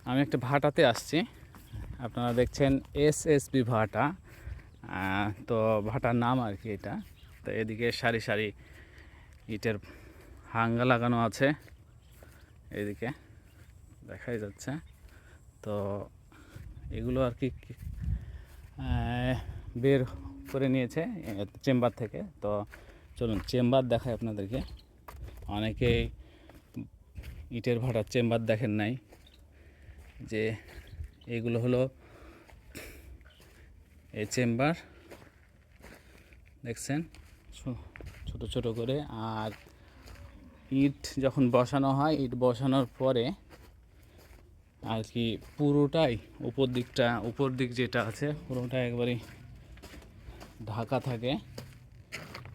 আমি একটা ভাটাতে আসছি। আপনারা দেখছেন এসএসবি ভাটা। তো ভাটার নাম আর কি এটা। তো এদিকে সারি সারি ইটের হাঙ্গা লাগানো আছে, এদিকে দেখাই যাচ্ছে। তো এগুলো আর কি বের করে নিয়েছে চেম্বার থেকে। তো চলুন চেম্বার দেখাই আপনাদেরকে। অনেকেই ইটের ভাটার চেম্বার দেখেন নাই, যে এগুলো হলো এই চেম্বার, দেখছেন ছোট ছোট করে। আর ইট যখন বসানো হয়, ইট বসানোর পরে আর কি পুরোটাই উপর দিক যেটা আছে পুরোটা একবারে ঢাকা থাকে,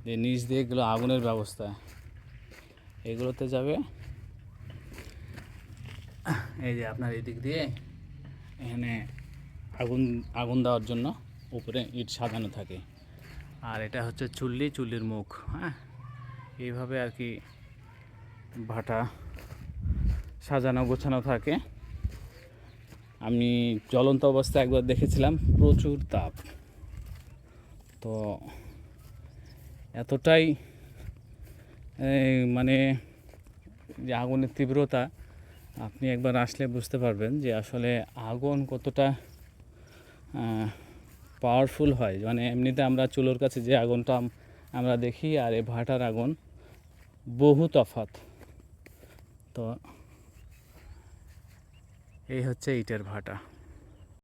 যে নিচ দিয়ে এগুলো আগুনের ব্যবস্থা। এগুলোতে যাবে এই যে আপনার এদিক দিয়ে এখানে আগুন দেওয়ার জন্য উপরে ইট সাজানো থাকে। আর এটা হচ্ছে চুল্লির মুখ। হ্যাঁ, এইভাবে আর কি ভাটা সাজানো গোছানো থাকে। আমি জ্বলন্ত অবস্থায় একবার দেখেছিলাম, প্রচুর তাপ। তো এতটাই মানে যে আগুনের তীব্রতা, আপনি একবার আসলে বুঝতে পারবেন যে আসলে আগুন কতটা পাওয়ারফুল হয়। মানে এমনিতে আমরা চুলোর কাছে যে আগুনটা আমরা দেখি আর এই ভাটার আগুন বহু তফাৎ। তো এই হচ্ছে ইটের ভাটা।